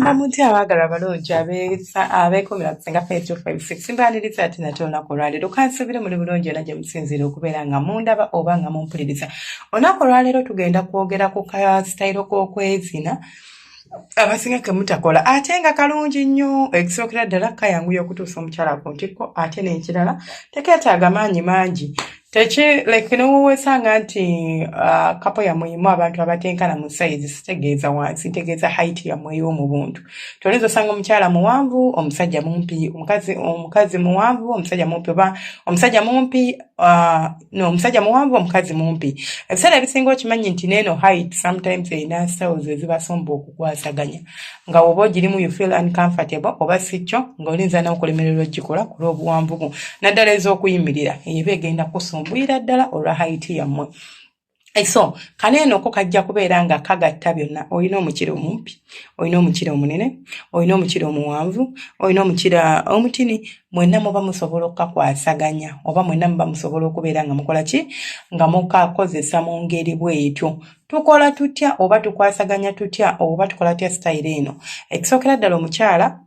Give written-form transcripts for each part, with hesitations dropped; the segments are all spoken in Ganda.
Mugamba muti abaagala abalungi abeekomera kusenga 5256 mbaaniriza ati nate olunaku olwaleero kansubire muli bulungi era gye musinziira okubeera nga mundaba oba nga mumpuliriza. Olunaku olwaleero tugenda kwogera ku kasitayiro k'okwezina abasinga ke mutakola ate nga kalungi nnyo. Ekisookera ddala kayanguya okutuusa omukyala ku ntikko, ate n'ekirala tekeetaaga maanyi mangi. Like n'owesanga nti kapo yamuyimu abantu abatenkana mu size sitegeeza wansi, ntegeeza height yammwe ey'omu buntu. Toyinza osanga omukyala muwanvu omusajja mumpi, omukazi muwanvu omusajja mumpi, oba omusajja mumpi omusajja muwanvu omukazi mumpi. Ebiseera ebisinga okimanyi nti n'eno height sometimes erina styles ezibasomba okukwasaganya, nga oba ogirimu you feel uncomfortable oba si kyo ng'olinza n'okulemererwa ogikola ku lw'obuwanvu bwo, naddala ez'okuyimirira eba egenda kusumbuira ddala olwa height yammwe. So kaneeno ko kajja kubeera nga kagatta byonna. Olina omukira omumpi, olina omukira omunene, olina omukira omuwanvu, olina omukira omutini, mwenna muba musobola okukakwasaganya oba mwenna muba musobola okubeera nga mukola ki, nga mukakozesa mu ngeri bw'etyo. Tukola tutya oba tukwasaganya tutya oba tukola tutya sitayiro eno? Ekisookera ddala omukyala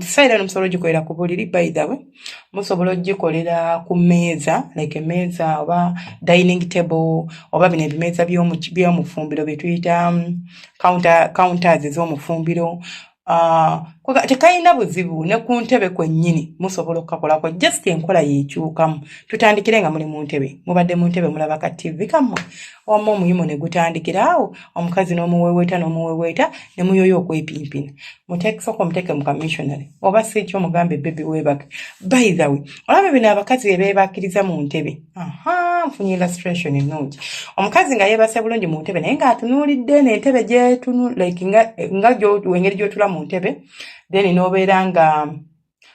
sitayiro eno musobola ogikolera ku buliri, by the way musobola ogikolera ku mmeeza, like emmeeza oba dining table oba bino ebimeeza by'omufumbiro bye tuyita counters ez'omufumbiro. Tekayina buzibu ne ku ntebe kwennyini musobola okukakolako, just enkola yeekyukamu. Tutandikire nga muli mu ntebe, mubadde mu ntebe mulaba ka TV kammwe, wamma omuyimu ne gutandikira awo, omukazi n'omuweweeta ne muyoyo okwepimpina. Muteekesoko muteeke mu kamissionary oba si kyo mugambe baby weebake. By the way, olaba bino abakazi beebakiriza mu ntebe. Nfunye illustration ennungi. Omukazi nga yeebase bulungi mu ntebe naye ng'atunuulidde n'entebe like nga engeri gy'otula mu ntebe, then n'obeera nga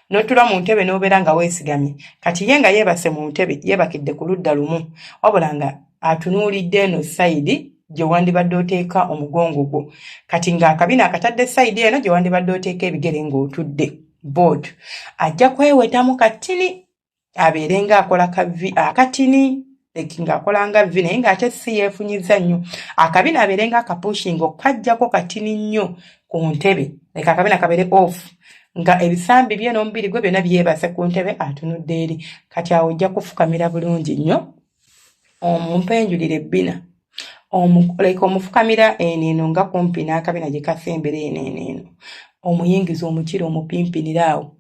n'otula mu ntebe n'obeera nga weesigamye. Kati ye nga yeebase mu ntebe yeebakidde ku ludda lumu, wabula nga atunuulidde eno side gye wandibadde oteeka omugongo gwo. Kati ng'akabina akatadde side eno gye wandibadde oteeka ebigere ng'otudde board. Ajja kwewetamu katini abeere ng'akola akatini ng'akola nga vi naye ng'ate si yeefunyiza nnyo. Akabina abeere ng'akapushinga okajjako katini nnyo ku ntebe, leka akabina kabeere off, nga ebisambi bye n'omubiri gwe byonna byebase ku ntebe atunudde eri. Kati awo ojja kufukamira bulungi nnyo, omumpenjulire ebbina, omufukamira eno nga kumpi n'akabina gye kasembera eno, omuyingiza omukira omupimpinira awo.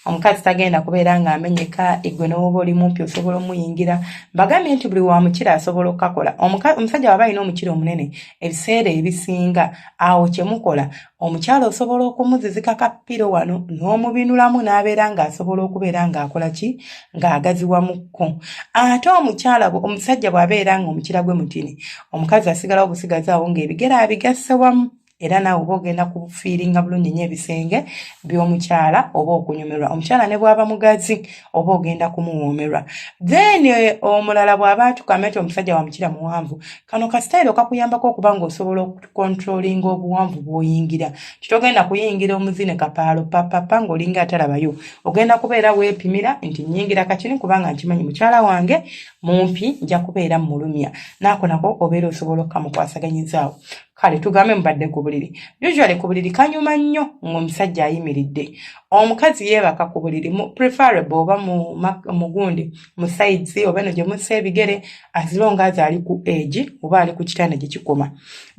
Omukazi tagenda kubeera ng'amenyeka, egwe n'oba oli mumpi osobola omuyingira. Mbagambye nti buli wa mukira asobola okukakola. Omusajja waba alina omukira omunene, ebiseera ebisinga awo kye mukola, omukyala osobola okumuzizika kapiro wano n'omubinulamu n'abeera ng'asobola okubeera ng'akola ki, ng'agaziwamukko. Ate omusajja bw'abeera ng'omukira gwe mutini, omukazi asigalawo busigazi awo ng'ebigere abigasse wamu. Era naawe oba ogenda kufiiringa bulungi nnyo ebisenge by'omukyala oba okunyumirwa. Omukyala ne bw'aba mugazi oba ogenda kumuwoomerwa. Then omulala bw'aba atukamete omusajja wa mukira muwanvu, kano kasitayiro kakuyambako okuba ng'osobola okukontrolinga obuwanvu bw'oyingira. Kitogenda kuyingira omuzine kapaalo papapa ng'olinga atalabayo. Ogenda kubeera weepimira nti nnyingira kakini kubanga nkimanyi mukyala wange mumpi nja kubeera mulumya. Naako nako obeera osobola okukamukwasaganyizaawo. Kale tugambe mubadde ku buliri. Usually ku buliri kanyuma nnyo ng'omusajja ayimiridde. Omukazi yeebaka ku buliri preferable oba mu gundi mu sides oba eno gye mussa ebigere as long as ali ku edge oba ali ku kitanda gye kikoma.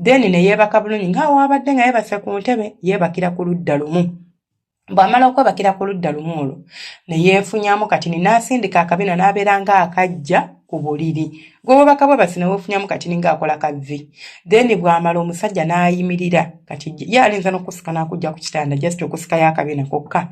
Then ne yeebaka bulungi ng'awo abadde nga yeebase ku ntebe yeebakira ku ludda lumu. Bw'amala okwebakira ku ludda lumu olwo ne yeefunyamu katini n'asindika akabina n'abeera ng'akajja ku buliri. Gwe bwebaka bwebasi ne weefunyamu katini ng'akola ka V. Then bw'amala omusajja n'ayimirira, kati ye alinza n'okusika n'akujja ku kitanda just okusikayo akabina kokka.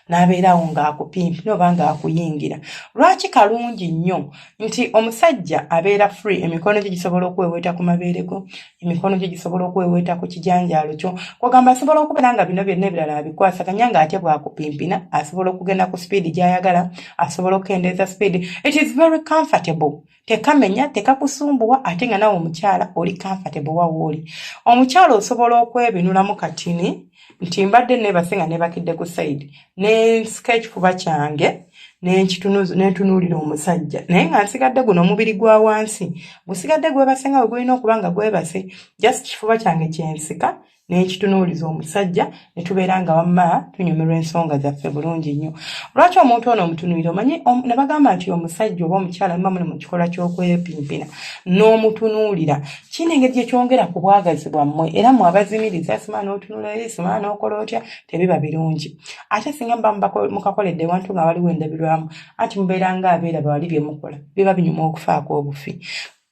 N'abeerawo ng'akupimpi oba ng'akuyingira. Lwaki kalungi nnyo nti omusajja abeera free, emikono gye gisobola okweweeta ku mabeere go, emikono gye gisobola okweweeta ku kijanjaalo kyo. Kwagamba asobola okubeera nga bino byonna ebirala abikwasaganya ng'ate bw'akupimpina, asobola okugenda ku speed gy'ayagala, asobola okukendeeza speed. It is very comfortable. Tekamenya, tekakusumbuwa, ate nga nawe omukyala oli comfortable wa wooli. Omukyala osobola okwebinulamu katini nti mbadde neebase nga neebakidde ku side, ne sketch kuba kyange n'entunuulira omusajja naye nga nsigadde guno omubiri gwa wansi gusigadde gwebase nga bwe gulina okuba nga gwebase, just kifuba kyange kyensika n'ekitunuuliza omusajja ne tubeera nga wamma tunyumirwa ensonga zaffe bulungi nnyo. Lwaki omuntu ono omutunuulira? Omanyi ne bagamba nti omusajja oba omukyala muba muli mu kikolwa ky'okwepimpina n'omutunuulira kino engeri gye kyongera ku bwagazi bwammwe era mwabazimiriza simala n'otunula eri simala n'okola otya tebiba birungi. Ate singa muba mukakoledde wantu nga waliwo endabirwamu anti mubeera nga abeeraba wali bye mukola biba binyuma okufaako obufi.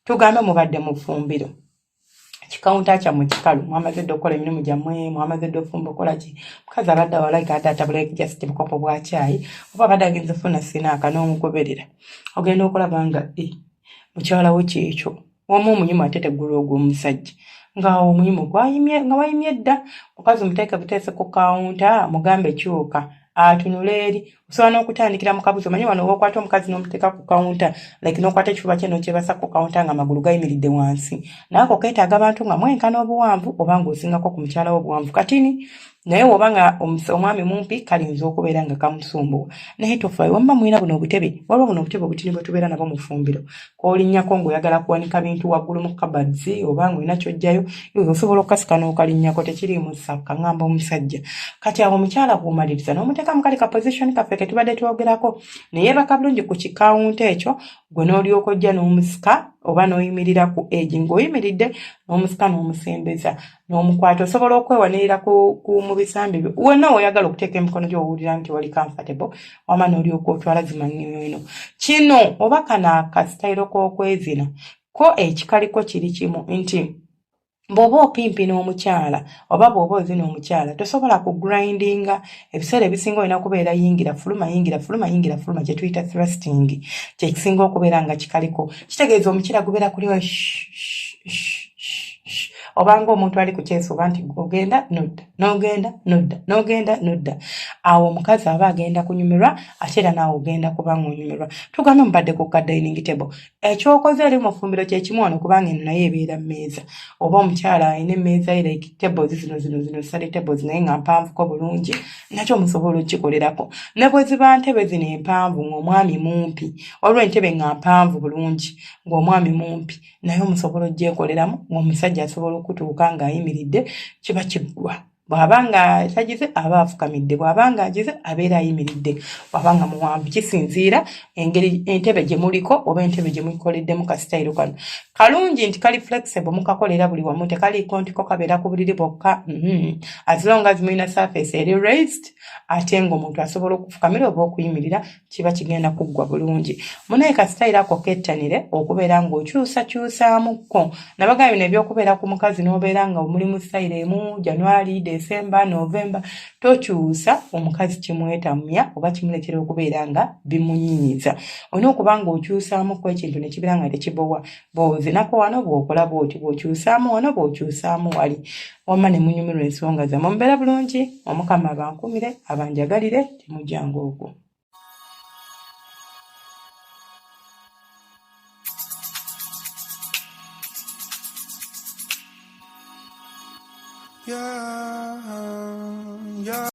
Tugambe mubadde mu ffumbiro kikawunta kyammwe kikalu mwamaze dde okukola emirimu gyammwe mwamaze dde ofumba okola ki mukazi abadde awalaika adde atabuleko just bukopo bwa caayi oba abadde agenze funa sinaaka n'omugoberera ogenda okulaba nga mukyala wo kyekyo wamu omunyumu ate teggula ogw'omusajja nga omunyumu nga wayimye dda mukazi muteeke buteese ku kawunta mugambe kyuka atunula eri osobola n'okutandikira mu kabuzi omanyi wano okwata omukazi n'omuteeka ku kawunta like n'okwata ekifuba kye n'okyebasa ku kawunta nga amagulu gayimiridde wansi naako keetaaga abantu nga mwenkana obuwanvu oba ng'osingako ku mukyala w'obuwanvu katini naye woba nga omwami mumpi kalinza okubeera nga kamusumbuwa naye tofaayo wamma mwina buno obutebe waliwo buno obutebe obutini bwe tubeera nabo mu ffumbiro k'olinnyako ng'oyagala kuwanika bintu waggulu mu kabadzi oba ng'olina ky'ojjayo osobola okukasika n'okalinnyako tekiriimu ssaka ngamba omusajja kati awo omukyala bw'omaliriza n'omuteeka mu kali ka position kaffe ke tubadde twogerako ne yeebaka bulungi ku kikawunta ekyo gwe n'olyoka ojja n'omusika oba n'oyimirira ku egi ng'oyimiridde n'omusika n'omusembeza n'omukwata osobola okwewanirira mu bisambi byo wonna oyagala okuteeka emikono gyo owulira nti wali comfortable wama n'olyoka otwala zimanyiino kino oba kano akasitayiro k'okwezina ko ekikaliko kiri kimu nti bw'oba opimpina omukyala oba bw'oba ozina omukyala tosobola kugurindinga ebiseera ebisinga olina kubeera yingira fuluma kye tuyita thrusting kyekisinga okubeera nga kikaliko kitegeeza omukira gubeera kuliwa obanga omuntu ali ku kyeso oba nti ogenda nodda awo omukazi aba agenda kunyumirwa ate era naawe ogenda kuba ng'onyumirwa. Tugambe mubadde ku ka dining table ekyokoze eri mu ffumbiro kye kimu wano kubanga eno naye ebeera mmeeza oba omukyala alina emmeeza ye like tables zino study tables naye nga mpanvuko bulungi nakyo musobola okikolerako ne bwe ziba ntebe zino empanvu ng'omwami mumpi waliwo entebe nga mpanvu bulungi ng'omwami mumpi naye omusobola ogyekoleramu ng'omusajja asobola okutuuka ng'ayimiridde kiba kiggwa bw'abanga tagize aba afukamidde bw'abanga agize abeera ayimiridde bw'abanga muwanvu kisinziira engeri entebe gye muliko oba entebe gye mukikoleddemu kasitayiro kano kalungi nti kali flexible mukakolera buli wamu tekaliiko ntiko kabeera ku buliri bwokka as long as mulina surface eri raised ate ng'omuntu asobola okufukamira oba okuyimirira kiba kigenda kuggwa bulungi munaye kasitayiro ako kettanire okubeera ng'okyusakyusaamuko nabagambye bino ebyokubeera ku mukazi n'obeera nga mulimu sitayiro emu January December November tokyusa omukazi kimwetamya oba kimuletera okubeera nga bimunyiiza olina okuba ng'okyusaamu ku ekintu ne kibeera nga tekibowa bw'ozinako wano bw'okola bw'oti bw'okyusaamu wano bw'okyusaamu wali wamma ne munyumirwa ensonga zammwe mubeera bulungi omukama abankumire abanjagalire temujjanga ogwo. Yeah.